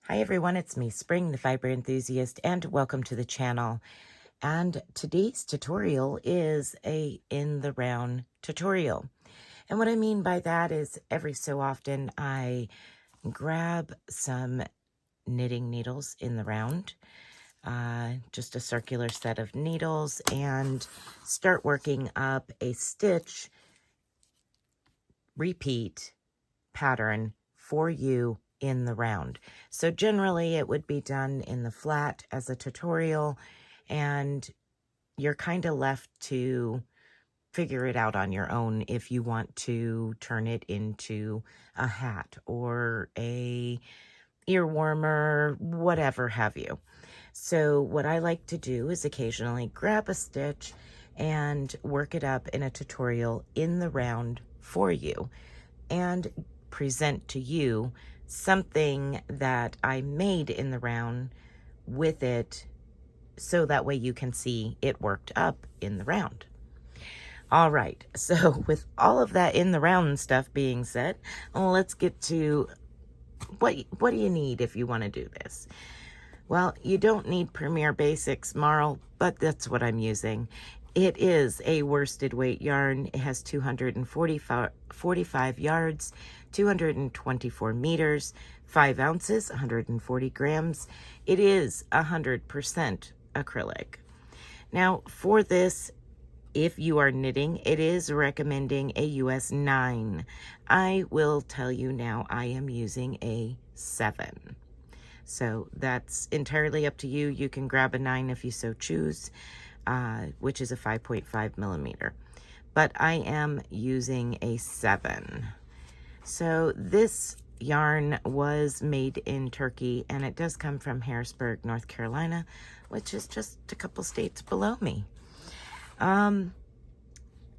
Hi everyone, it's me, Spring, the fiber enthusiast, and welcome to the channel. And today's tutorial is a in the round tutorial. And what I mean by that is every so often I grab some knitting needles in the round, just a circular set of needles, and start working up a stitch repeat pattern for you in the round. So generally it would be done in the flat as a tutorial, and you're kind of left to figure it out on your own if you want to turn it into a hat or a ear warmer, whatever have you. So what I like to do is occasionally grab a stitch and work it up in a tutorial in the round for you and present to you something that I made in the round with it, so that way you can see it worked up in the round. All right, so with all of that in the round stuff being said, let's get to what do you need if you want to do this? Well, you don't need Premier Basix Marl, but that's what I'm using. It is a worsted weight yarn. It has 245 yards, 224 meters, 5 ounces, 140 grams. It is 100% acrylic. Now, for this, if you are knitting, it is recommending a US 9. I will tell you now, I am using a 7. So that's entirely up to you. You can grab a 9 if you so choose, which is a 5.5 millimeter. But I am using a 7. So this yarn was made in Turkey, and it does come from Harrisburg, North Carolina, which is just a couple states below me.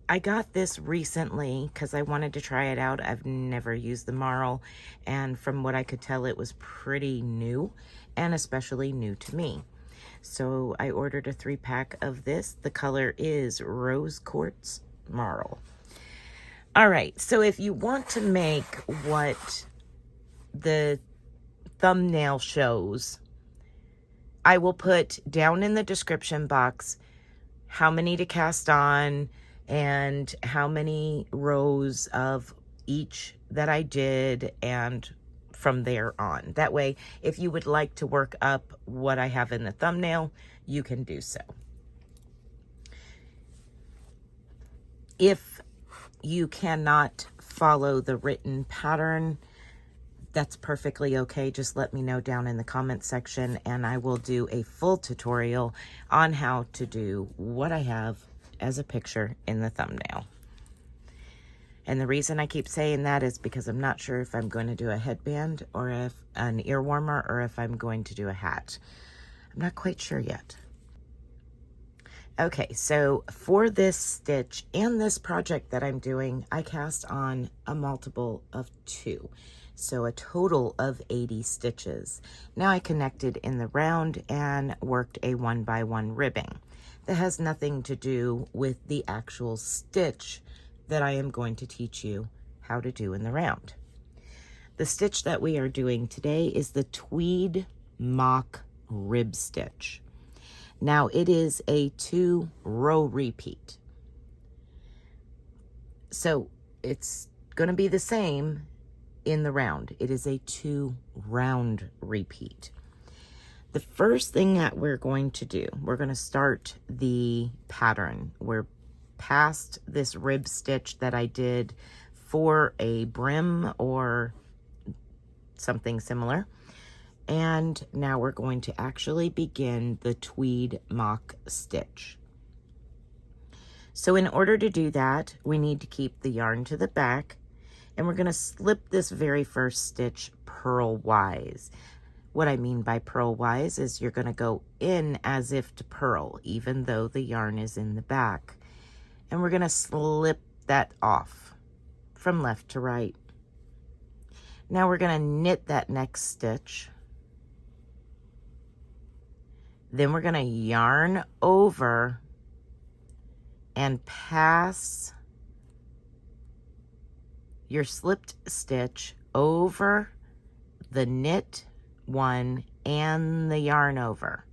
I got this recently because I wanted to try it out. I've never used the Marl, and from what I could tell, it was pretty new, and especially new to me. So I ordered a 3-pack of this. The color is Rose Quartz Marl. All right, so if you want to make what the thumbnail shows, I will put down in the description box how many to cast on and how many rows of each that I did, and from there on. That way, if you would like to work up what I have in the thumbnail, you can do so. If you cannot follow the written pattern, that's perfectly okay. Just let me know down in the comment section, and I will do a full tutorial on how to do what I have as a picture in the thumbnail. And the reason I keep saying that is because I'm not sure if I'm going to do a headband or if an ear warmer or if I'm going to do a hat. I'm not quite sure yet. Okay, so for this stitch and this project that I'm doing, I cast on a multiple of 2. So a total of 80 stitches. Now I connected in the round and worked a 1x1 ribbing. That has nothing to do with the actual stitch that I am going to teach you how to do in the round. The stitch that we are doing today is the Tweed Mock Rib stitch. Now it is a 2-row repeat. So it's going to be the same in the round. It is a 2-round repeat. The first thing that we're going to do, we're going to start the pattern. We're past this rib stitch that I did for a brim or something similar. And now we're going to actually begin the Tweed Mock stitch. So in order to do that, we need to keep the yarn to the back, and we're going to slip this very first stitch purlwise. What I mean by purlwise is you're going to go in as if to purl, even though the yarn is in the back. And we're going to slip that off from left to right. Now we're going to knit that next stitch. Then we're going to yarn over and pass your slipped stitch over the knit one, and the yarn over.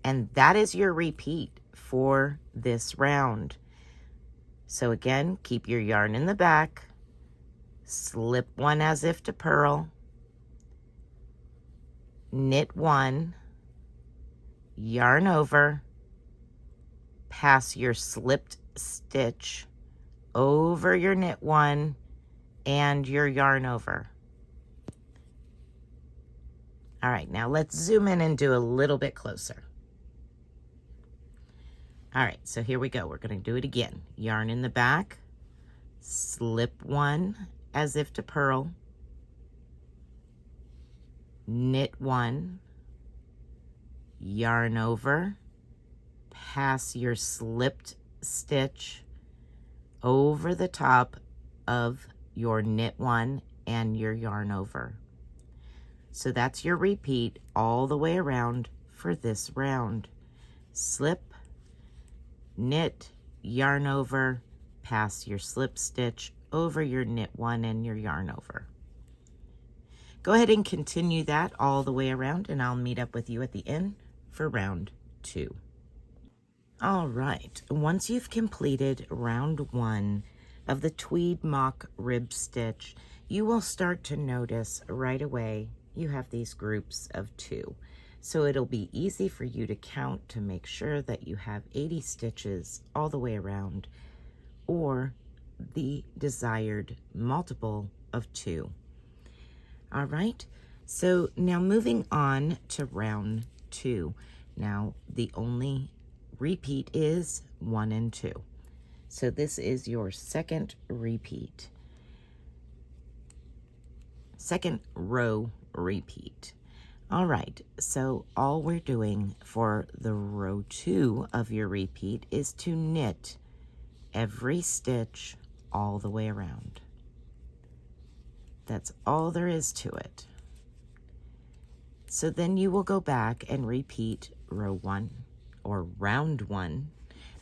And that is your repeat for this round. So again, keep your yarn in the back, slip one as if to purl, knit one, yarn over, pass your slipped stitch over your knit one and your yarn over. All right, now let's zoom in and do a little bit closer. All right, so here we go. We're going to do it again. Yarn in the back, slip one as if to purl, knit one, yarn over, pass your slipped stitch over the top of your knit one and your yarn over. So that's your repeat all the way around for this round. Slip, knit, yarn over, pass your slip stitch over your knit one and your yarn over. Go ahead and continue that all the way around, and I'll meet up with you at the end for round 2. All right, once you've completed round 1 of the Tweed Mock Rib stitch, you will start to notice right away you have these groups of 2. So it'll be easy for you to count to make sure that you have 80 stitches all the way around, or the desired multiple of 2. All right, so now moving on to round 2. Now the only repeat is 1 and 2. So this is your second repeat. Second row repeat. All right, so all we're doing for the row 2 of your repeat is to knit every stitch all the way around. That's all there is to it. So then you will go back and repeat row 1 or round 1,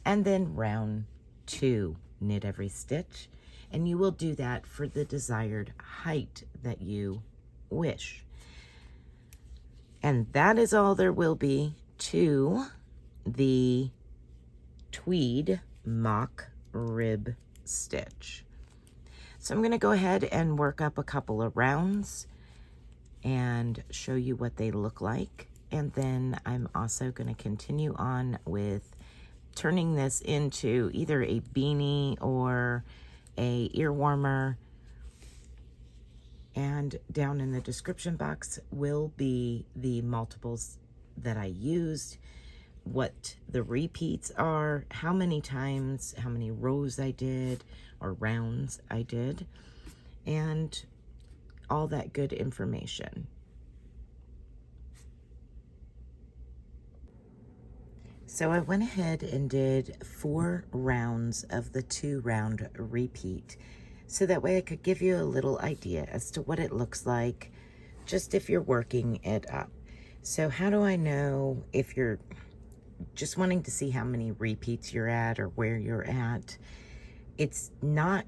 and then round 2, knit every stitch, and you will do that for the desired height that you wish. And that is all there will be to the Tweed Mock Rib stitch. So I'm going to go ahead and work up a couple of rounds and show you what they look like. And then I'm also going to continue on with turning this into either a beanie or a ear warmer. And down in the description box will be the multiples that I used, what the repeats are, how many times, how many rows I did, or rounds I did, and all that good information. So I went ahead and did 4 rounds of the 2-round repeat, so that way I could give you a little idea as to what it looks like, just if you're working it up. So how do I know if you're just wanting to see how many repeats you're at or where you're at? It's not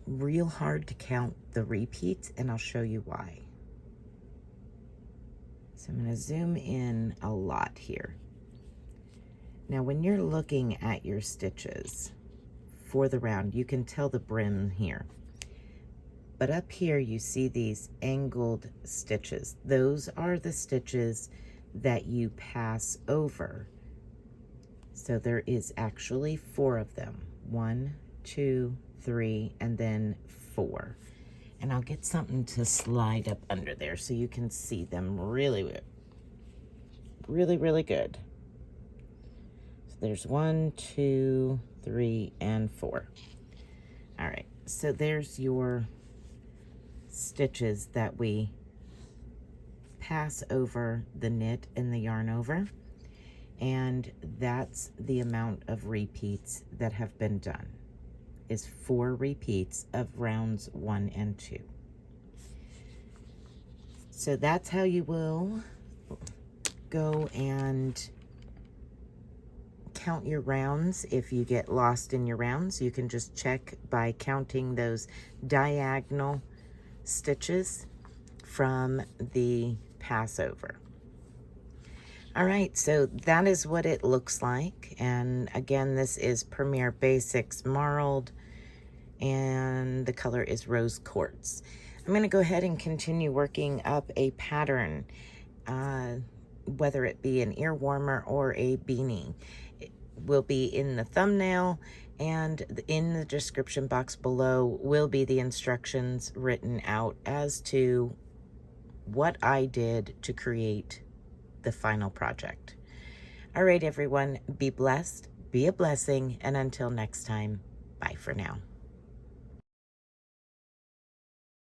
real hard to count the repeats, and I'll show you why. So I'm going to zoom in a lot here. Now when you're looking at your stitches for the round, you can tell the brim here. But up here you see these angled stitches. Those are the stitches that you pass over. So there is actually 4 of them. 1, 2, 3, and then 4. And I'll get something to slide up under there so you can see them really good. So there's 1, 2, 3, and 4. All right, so there's your stitches that we pass over the knit and the yarn over, and that's the amount of repeats that have been done, is 4 repeats of rounds 1 and 2. So that's how you will go and count your rounds. If you get lost in your rounds, you can just check by counting those diagonal stitches from the pass over. All right, so that is what it looks like. And again, this is Premier Basix Marl, and the color is Rose Quartz. I'm going to go ahead and continue working up a pattern, whether it be an ear warmer or a beanie. It will be in the thumbnail, and in the description box below will be the instructions written out as to what I did to create the final project. All right, everyone, be blessed, be a blessing, and until next time, bye for now.